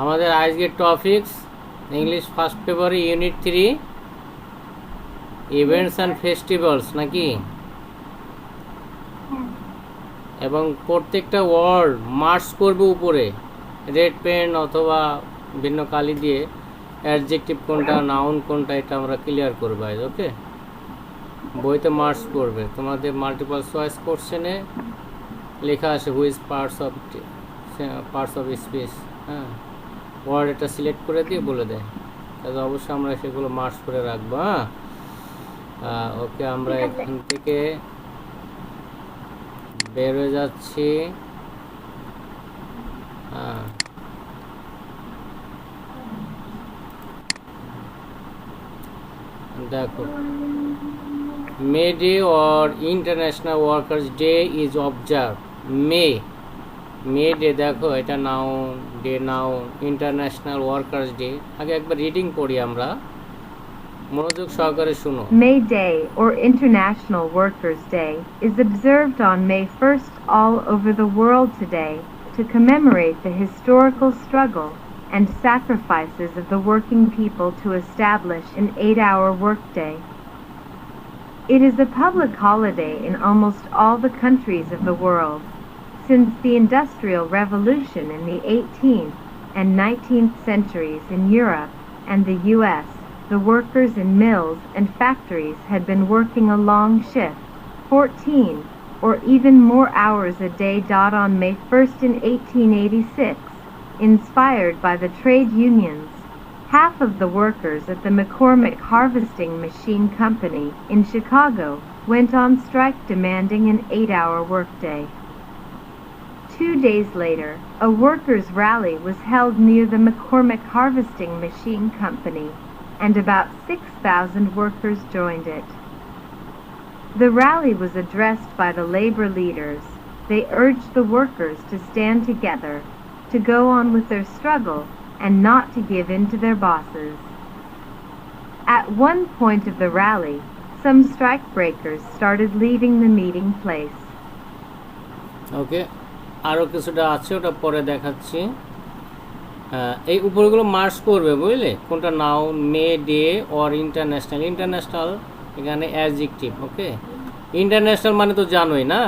আমাদের আজকের topics English first পেপারে ইউনিট 3 ইভেন্টস অ্যান্ড ফেস্টিভ্যালস নাকি, এবং প্রত্যেকটা ওয়ার্ড মার্কস করবে উপরে রেড পেন অথবা ভিন্ন কালি দিয়ে অ্যাডজেক্টিভ কোনটা নাউন কোনটা এটা আমরা ক্লিয়ার করব আজ। ওকে, বইতে মার্কস করবে। তোমাদের মাল্টিপল চয়েস কোশ্চেনে লেখা আছে হুইজ পার্টস অফ স্পিচ, হ্যাঁ, ওয়ার্ড এটা সিলেক্ট করে দিয়ে বলে দেয়, তাহলে অবশ্যই আমরা সেগুলো মার্কস করে রাখবো। হ্যাঁ, ওকে, আমরা এখান থেকে বের হয়ে যাচ্ছি। হ্যাঁ, দেখো, May Day or international workers day is observe. May Day, দেখো এটা noun, day noun, international workers day. আগে একবার রিডিং পড়ি আমরা, মনোযোগ সহকারে শুনো। May Day or International Workers' Day is observed on May 1st all over the world today to commemorate the historical struggle and sacrifices of the working people to establish an 8-hour workday. It is a public holiday in almost all the countries of the world. Since the Industrial Revolution in the 18th and 19th centuries in Europe and the US, the workers in mills and factories had been working a long shift, 14 or even more hours a day. On May 1st in 1886, inspired by the trade unions, half of the workers at the McCormick Harvesting Machine Company in Chicago went on strike demanding an 8-hour workday. 2 days later, a workers' rally was held near the McCormick Harvesting Machine Company, and about 6,000 workers joined it. The rally was addressed by the labor leaders. They urged the workers to stand together, to go on with their struggle, and not to give in to their bosses. At one point of the rally, some strike breakers started leaving the meeting place. ওকে, আরও কিছুটা আছে, ওটা পরে দেখাচ্ছি। এই উপরগুলো marks করবে, বুঝলে, কোনটা noun, May Day or international. International এখানে অ্যাডজেক্টিভ। ওকে, ইন্টারন্যাশনাল মানে তো জানোই না,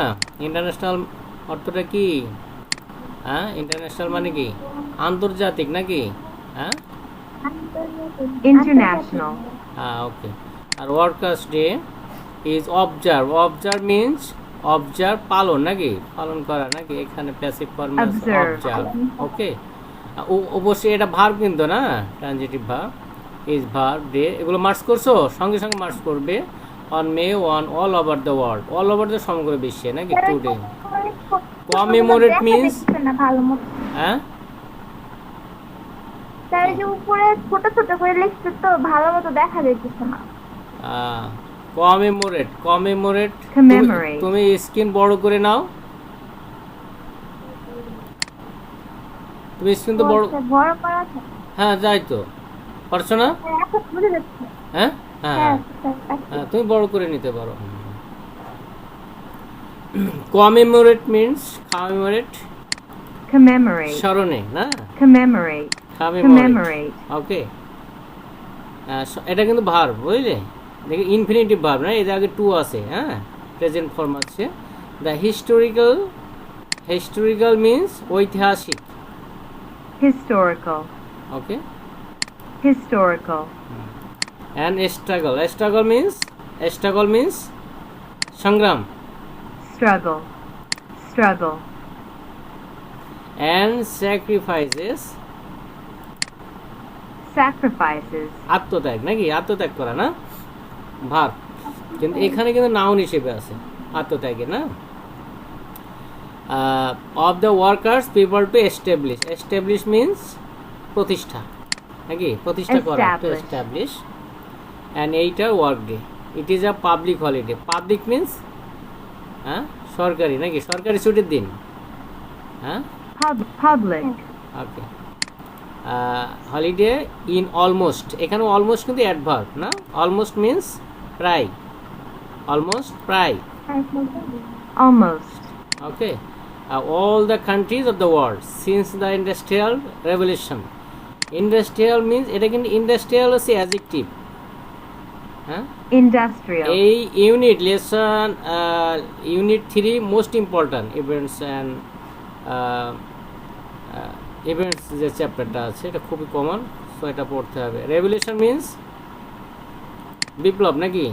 ইন্টারন্যাশনাল অর্থটা কি? হ্যাঁ, ইন্টারন্যাশনাল মানে কি? আন্তর্জাতিক নাকি? হ্যাঁ, International. হ্যাঁ, ওকে। আর workers day is observe. Observe means observe, পালন নাকি, পালন করা নাকি, এখানে প্যাসিভ ফর্ম অবজার্ভ। ওকে, অবশ্যই এটা ভার্ব কিন্তু না, transitive verb, is verb, day, এগুলো মার্কস করছো, সঙ্গে সঙ্গে মার্কস করবে। On May 1 all over the world, all over the সমগ্র বিশ্বে নাকি, টুডে। কমেমোরেট মিনস, হ্যাঁ, তার যে উপরে ছোট ছোট করে লিখছে তো ভালো মতো দেখা যাচ্ছে না। Commemorate, commemorate, Commemorate. তুমি স্ক্রিন বড় করে নাও, তুমি স্ক্রিন তো বড়, বড় করা আছে। হ্যাঁ, যাই তো, পারছো না? এখন বুঝে যাচ্ছে। হ্যাঁ, হ্যাঁ, হ্যাঁ, তুমি বড় করে নিতে পারো। Commemorate means commemorate, Commemorate. স্মরণে না, Commemorate. Commemorate. ওকে, এটা কিন্তু ভার্ব, বুঝলে, দেখি ইনফিনিটিভ ভার্ব না, এর আগে টু আছে, হ্যাঁ, প্রেজেন্ট ফর্ম আছে। দ্য হিস্টোরিক্যাল, হিস্টোরিক্যাল মিনস ঐতিহাসিক। Historical. Okay, Historical. And struggle, struggle means, struggle means সংগ্রাম। Struggle. Struggle. And sacrifices, Sacrifices. আত্মত্যাগ নাকি, আত্মত্যাগ করা না, ভার্ব, কিন্তু এখানে কিন্তু নাউন হিসেবে আছে আত্মত্যাগে না। Of the workers people to establish, establish means প্রতিষ্ঠা নাকি, প্রতিষ্ঠা করা, টু Establish. এস্টাবলিশ। অ্যান্ড এইটার work day, it is a public holiday. Public means, হ্যাঁ, সরকারি নাকি, সরকারি ছুটির দিন। হ্যাঁ, Public. Okay, holiday in almost, এখানে অলমোস্ট কিন্তু অ্যাডভার্ব না, অলমোস্ট মিনস প্রায়, অলমোস্ট প্রায়। Almost. Okay, all the countries of the world since the industrial revolution. Industrial means এটা কিন্তু industrial হচ্ছে adjective. হ্যাঁ Industrial. এই unit lesson unit 3 most important events and events যে চ্যাপ্টারটা আছে এটা খুবই কমন, সো এটা পড়তে হবে। রেভলিউশন মিন্স বিপ্লব নাকি?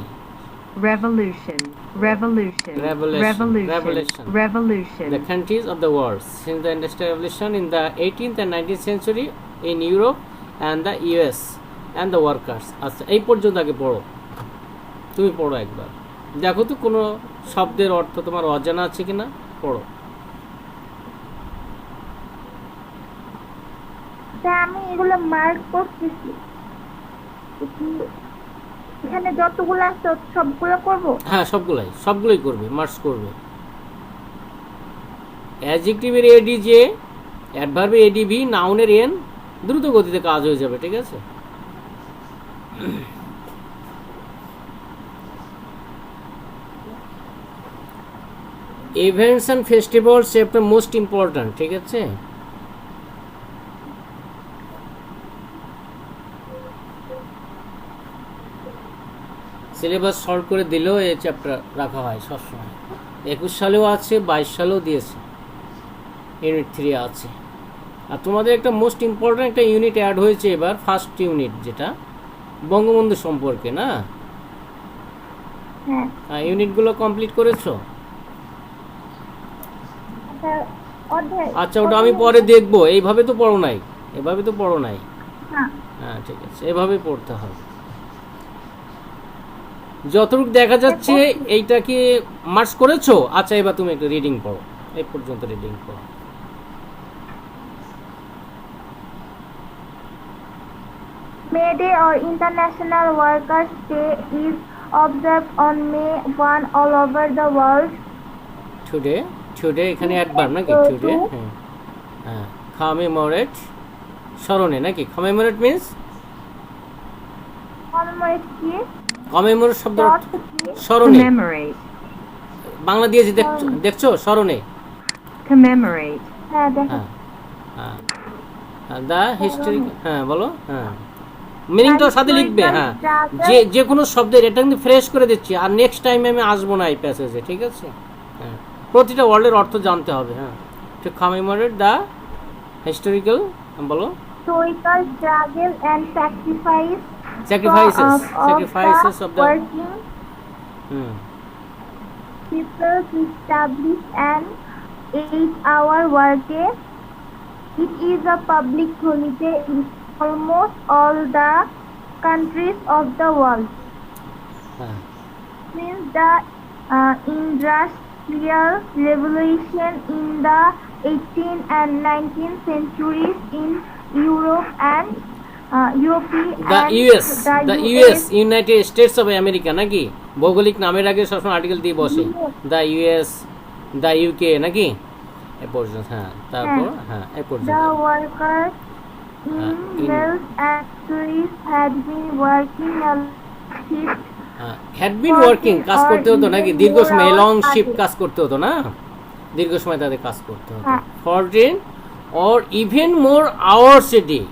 Revolution. Revolution. Revolution. Revolution. Revolution. Revolution. The countries of the world since the industrial revolution in the 18th and 19th century in Europe and the US and the workers. আচ্ছা এই পর্যন্ত আগে পড়ো, তুমি পড়ো একবার, দেখো তো কোনো শব্দের অর্থ তোমার অজানা আছে কিনা, পড়ো। আমি এগুলো মার্ক করতেছি, এখানে যতগুলো আছে সবগুলো করব। হ্যাঁ সবগুলোই করবে, মার্কস করবে। অ্যাডজেক্টিভের এডি যে, অ্যাডভার্বের এডিভি, নাউনের এন, দ্রুত গতিতে কাজ হয়ে যাবে, ঠিক আছে? Events and festivals chapter most important, ঠিক আছে? সিলেবাস সলভ করে দিলেও এই চ্যাপ্টার রাখা হয় সবসময়। 21 সালেও আছে, 22 সালেও দিয়েছে, ইউনিট 3 আছে। আর তোমাদের একটা মোস্ট ইম্পর্ট্যান্ট একটা ইউনিট অ্যাড হয়েছে এবার, ফার্স্ট ইউনিট, যেটা বঙ্গবন্ধু সম্পর্কে, না? হ্যাঁ, ইউনিটগুলো কমপ্লিট করেছো? আচ্ছা ওটা আমি পরে দেখবো, এইভাবে তো পড়ো নাই, এভাবে তো পড়ো নাই। হ্যাঁ ঠিক আছে, এভাবে পড়তে হবে। যতটুকু দেখা যাচ্ছে এইটা কি মার্কস করেছো? আচ্ছা এবার তুমি একটু রিডিং পড়ো, এই পর্যন্ত রিডিং পড়ো। May Day or International Workers' Day is observed on May 1 all over the world. Today এখানে অ্যাডভার্ব নাকি? টুডে, হ্যাঁ। কমেমোরেট, স্মরণে নাকি? কমেমোরেট মিন্স Commemorate কি? কমেমোরেট শব্দ অর্থ কি? স্মরণে, Commemorate. বাংলা দিয়েছি দেখছো? স্মরণে। Commemorate. হ্যাঁ দেখো। হ্যাঁ দা হিস্টরি, হ্যাঁ বলো, হ্যাঁ মিনিংটাও সাথে লিখবে। হ্যাঁ যে কোনো শব্দের এটা কিন্তু ফ্রেশ করে দিচ্ছি, আর নেক্সট টাইমে আমি আসবো না এই প্যাসেজে, ঠিক আছে? হ্যাঁ প্রতিটা ওয়ার্ডের অর্থ জানতে হবে। হ্যাঁ টু কমেমোরেট দ্য হিস্টোরিক্যাল, বলো, Historical struggle and sacrifices of the working people to establish an 8-hour workday. It is a public holiday in almost all the countries of the world. Since the Industrial Revolution in the 18th and 19th centuries in Europe and the US United states of America নাকি? ভৌগোলিক নামের আগে সবসময় article দিয়ে বসে, the US, the UK নাকি? এ পর্যন্ত, হ্যাঁ তারপর, হ্যাঁ এ পর্যন্ত। The workers in mills and factories had been working a shift. had been working, কাজ করতে হতো নাকি? দীর্ঘ সময়, লং শিফট কাজ করতে হতো না? দীর্ঘ সময় তাদের কাজ করতে হতো। 14 or even more hours a day,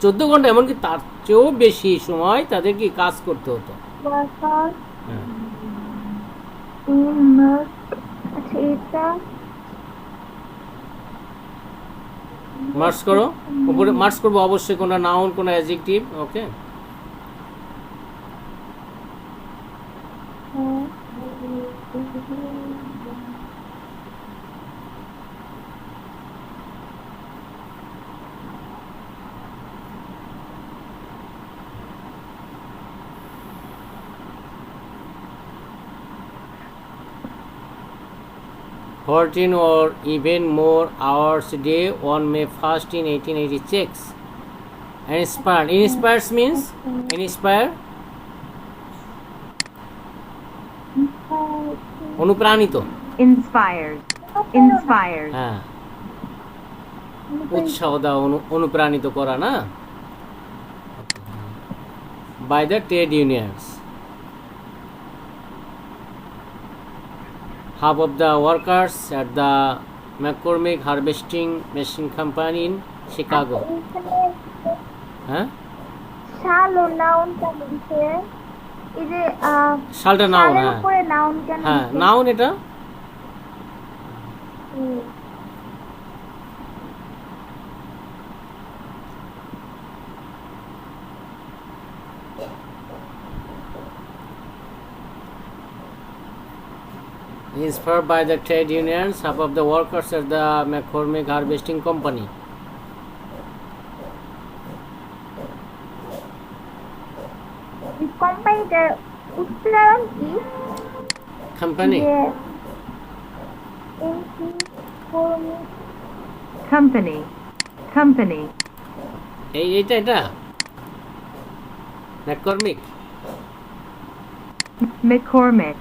14 ঘন্টা, এমনকি তার চেয়েও বেশি সময় তাদের কি কাজ করতে হতো। Workers in mills, আচ্ছা এটা মার্কস করো, উপরে মার্কস করবো অবশ্যই, কোনো নাউন, কোনো adjective, okay? Fourteen or even more hours a day on May 1st in 1886. Inspired. Inspires means inspire. অনুপ্রাণিত। Inspired. Inspired. হ্যাঁ উৎসাহ দাও, অনুপ্রাণিত করা, না? By the trade unions. Half of the workers at the McCormick Harvesting Machine Company in Chicago. এখানে হ্যাঁ, শাল ও নাউন কেন দিছে? এই যে শালটা নাউন। শালের হ্যাঁ উপরে নাউন কেন হ্যাঁ, দিছে? নাউন এটা। হুম। Inspired by the trade unions, half of the workers at the McCormick Harvesting Company. এই কোম্পানিটার উচ্চারণ কি? Company. যে এমপি কর্মী company, company, এটা McCormick McCormick,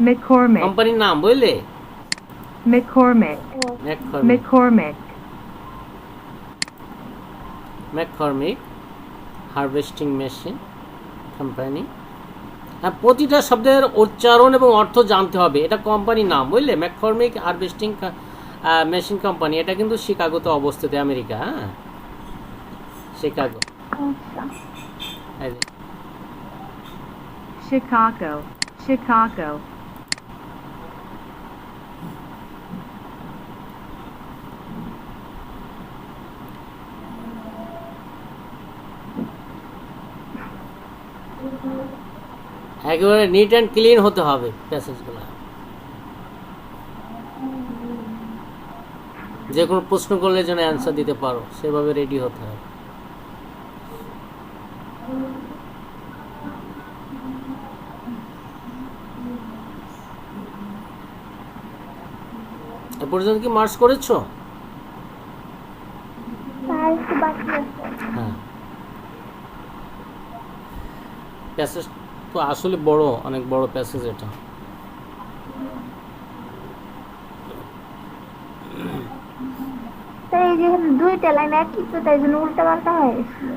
McCormick, কোম্পানির নাম বুঝলে? McCormick, McCormick McCormick, harvesting machine company. হ্যাঁ, প্রতিটা শব্দের উচ্চারণ এবং অর্থ জানতে হবে। এটা কোম্পানির নাম বুঝলে, ম্যাককর্মিক হারভেস্টিং মেশিন কোম্পানি। এটা কিন্তু শিকাগোতে অবস্থিত, আমেরিকা। হ্যাঁ, শিকাগো। আচ্ছা এই যে, Chicago, Chicago, একেবারে নিট অ্যান্ড ক্লিন হতে হবে প্যাসেজগুলো। যে কোনো প্রশ্ন করলে যেন অ্যান্সার দিতে পারো, সেভাবে রেডি হতে হবে। এ পর্যন্ত কি মার্কস করেছো? তার একটু বাকি আছে। হ্যাঁ, প্যাসেজ তো আসলে বড়, অনেক বড় প্যাসেজ এটা। তাই এই যে এখানে দুইটা লাইন একই, তো তাই জন্য উল্টা পাল্টা হয়ে গেছিল।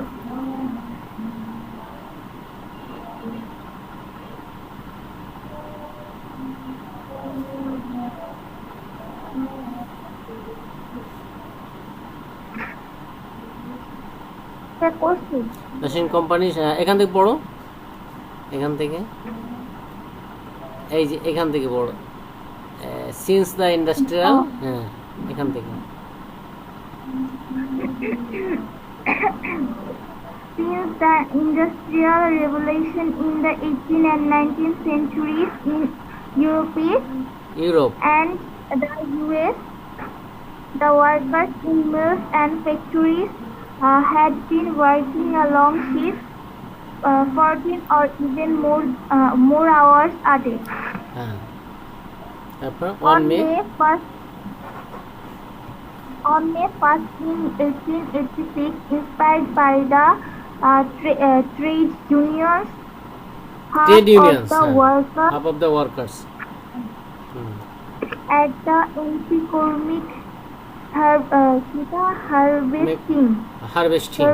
এটা করছি। মেশিন কোম্পানি, এখান থেকে পড়ো, এখান থেকে, এই যে এখান থেকে পড়ো, সিন্স দ্য ইন্ডাস্ট্রিয়াল। হ্যাঁ, এখান থেকে। Since the Industrial Revolution in the 18th and 19th centuries in Europe Europe, and the US, the workers in mills and factories had been working a long shift, 14 or even more hours a day. হ্যাঁ, তারপর On May 1st in 1886, inspired by the trade unions, half trade unions, of the workers half of the workers. at the McCormick harvesting harvesting,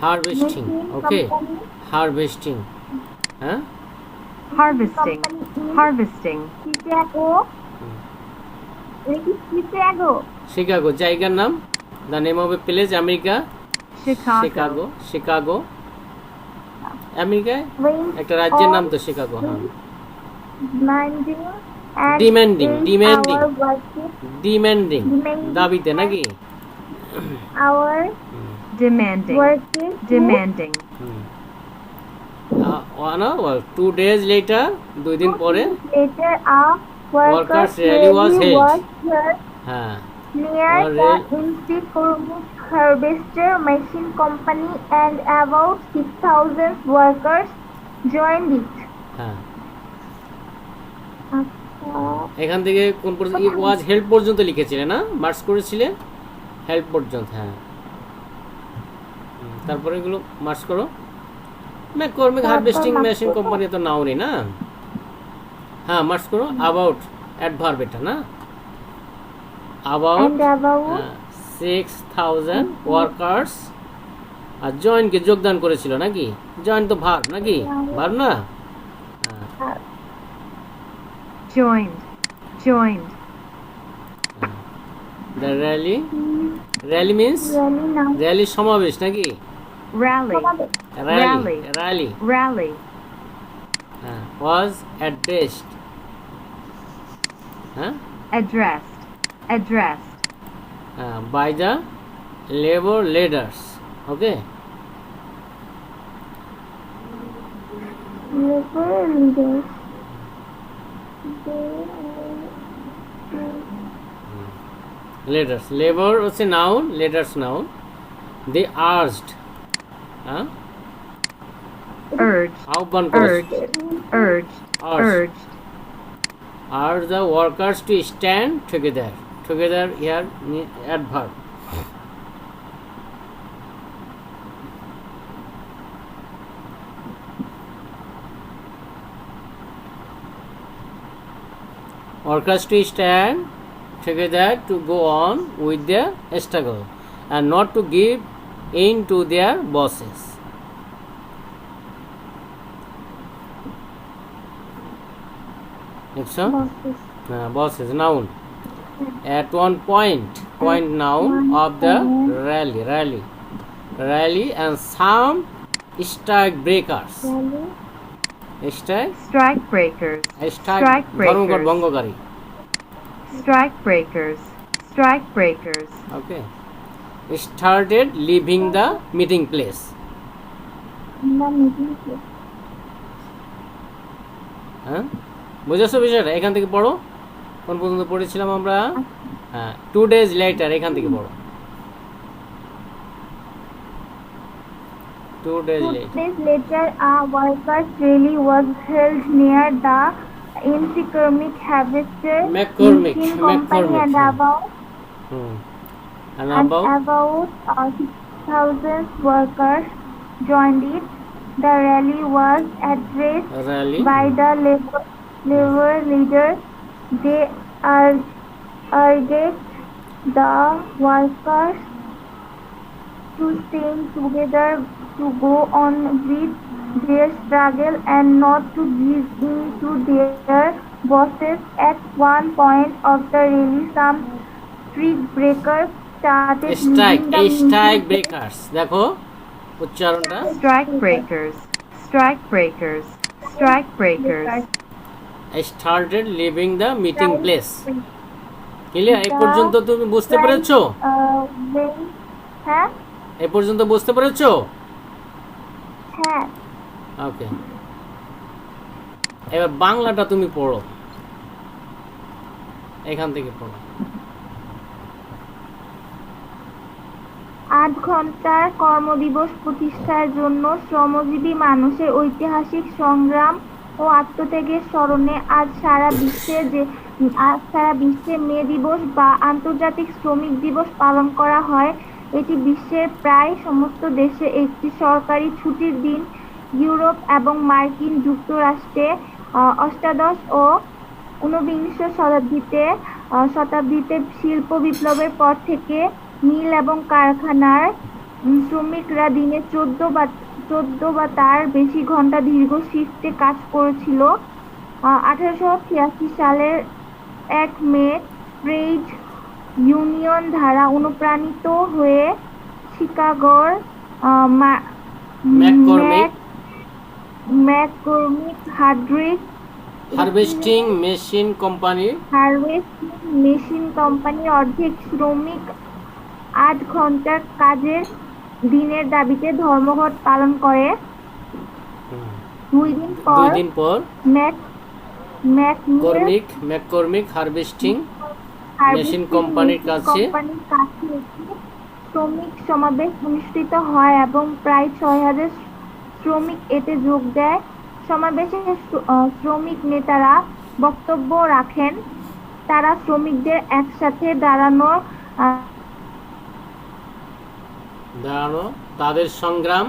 harvesting, okay, company harvesting. হ্যাঁ, harvesting, harvesting, Chicago. Chicago. Chicago জায়গার নাম, the name of a place, America, Chicago, Chicago. Chicago আমেরিকায় When একটা রাজ্যের নাম তো Chicago. হ্যাঁ, demanding and Demanding, 8 demanding. hour working demanding, Demanding. দাবিতে নাকি? hour demanding, working demanding, 1 hour, 2 days later, 2 দিন পরে। later a Workers' workers rally was held. was held হ্যাঁ, near Or the rally- McCormick Harvester Machine Company and about 6,000 workers joined it. হ্যাঁ, আচ্ছা, এখান থেকে কোন পর্যন্ত? ওয়াজ হেল্প পর্যন্ত লিখেছিলে না, মার্কস করেছিলে হেল্প পর্যন্ত। হ্যাঁ, তারপরে এগুলো মার্কস করো। ম্যাককর্মিক হারভেস্টিং মেশিন কোম্পানি তো নাউনি না। হ্যাঁ, মার্কস করো। অ্যাবাউট অ্যাডভার্ব এটা না, অ্যাবাউট and about 6,000 ওয়ার্কার্স। আর জয়েনকে যোগদান করেছিল নাকি? জয়েন তো ভার্ব নাকি? ভার্ব না? joined, joined, the rally means Rally now. Rally সমাবেশ নাকি? Rally. Rally rally Rally. Was addressed, হ্যাঁ, Addressed. Addressed. By the labour leaders. Okay, Labor leaders. Leaders, labour হচ্ছে noun, leaders noun. They urged, হ্যাঁ, Urged. আহ্বান করেছে, Urged. Urged. Urged. are the workers to stand together. Together here adverb. Workers to stand together to go on with their struggle and not to give in to their bosses. Next one. Bosses. Bosses, noun. At one point noun of the rally and some strike breakers. Rally. Strike breakers. Strike ধর্মঘট breakers. ভঙ্গকারী। Strike breakers. Strike breakers. Okay, started leaving the meeting place. In the meeting place. হ্যাঁ, বুঝেছো বিষয়টা? এখান থেকে পড়ো, কোন পর্যন্ত পড়েছিলাম আমরা? হ্যাঁ, 2 days later, এখান থেকে পড়ো। 2 days 2 later. days later, a workers' rally was held near the Inchcormick Harvester McCormick, Machine Company, and McCormick. about And and about about 6,000 workers joined it. The rally was addressed rally. by the labor leaders. They urged the workers to stand together to go on with their struggle and not to give in to their bosses. At one point of the rally, some street breakers started Strike, leaving the strike meeting breakers. দেখো উচ্চারণটা। Strike breakers. Strike breakers. Strike breakers. Started leaving the meeting Strike place. breakers. Clear? এই পর্যন্ত তুমি বুঝতে পেরেছো? হ্যাঁ এই পর্যন্ত বুঝতে পেরেছো? হ্যাঁ ওকে, এবার বাংলাটা তুমি পড়ো, এখান থেকে পড়ো। 8 ঘন্টার কর্মদিবস প্রতিষ্ঠার জন্য শ্রমজীবী মানুষের ঐতিহাসিক সংগ্রাম ও আত্মত্যাগের স্মরণে আজ সারা বিশ্বে মে দিবস বা আন্তর্জাতিক শ্রমিক দিবস পালন করা হয়। এটি বিশ্বের প্রায় সমস্ত দেশে একটি সরকারি ছুটির দিন। ইউরোপ এবং মার্কিন যুক্তরাষ্ট্রে অষ্টাদশ ও ঊনবিংশ শতাব্দীতে শিল্প বিপ্লবের পর থেকে মিল এবং কারখানার শ্রমিকরা দিনে 14 বা তার বেশি ঘন্টা দীর্ঘ শিফটে কাজ করেছিল। 1886 সালের 1 মে ট্রেড ইউনিয়ন দ্বারা অনুপ্রাণিত হয়ে শিকাগোর ম্যাককর্মিক হারভেস্টিং মেশিন কোম্পানির অর্ধেক শ্রমিক 8 ঘন্টার কাজের দিনের দাবিতে ধর্মঘট পালন করে। 2 দিন পর ম্যাককর্মিক হারভেস্টিং মেশিন কোম্পানির কাছে একটি শ্রমিক সমাবেশ অনুষ্ঠিত হয় এবং প্রায় 6,000 শ্রমিক এতে যোগ দেয়। সমাবেশে শ্রমিক নেতারা বক্তব্য রাখেন। তারা শ্রমিকদের একসাথে দাঁড়ানো তাদের সংগ্রাম,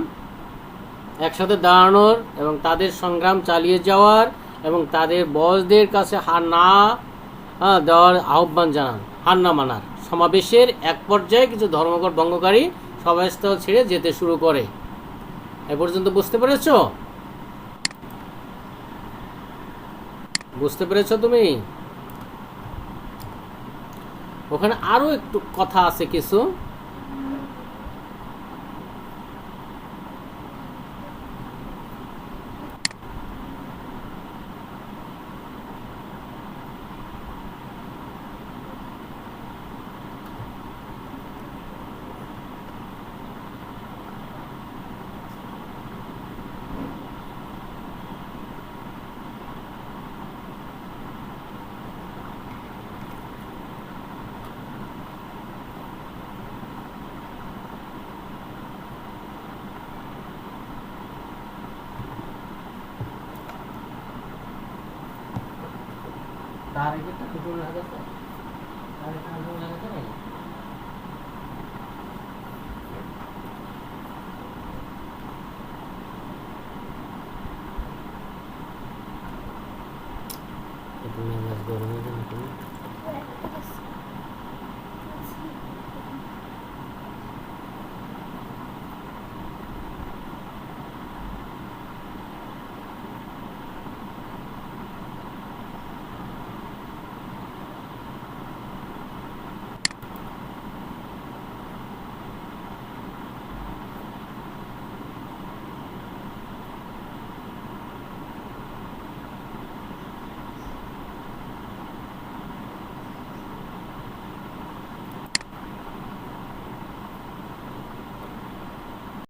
একসাথে দাঁড়ানোর এবং তাদের সংগ্রাম চালিয়ে যাওয়ার এবং তাদের বসদের কাছে হার না দেওয়ার আহ্বান জানান, হার না মানার। সমাবেশের এক পর্যায়ে কিছু ধর্মঘট ভঙ্গকারী সভাস্থল ছেড়ে যেতে শুরু করে। এ পর্যন্ত বুঝতে পেরেছো? বুঝতে পেরেছো তুমি? ওখানে আরো একটু কথা আছে কিছু। তার এখানে আগুন লাগাতে, তার এখানে আগুন লাগাতে নাই। এটা মেজাজ গরম হয়ে গেল।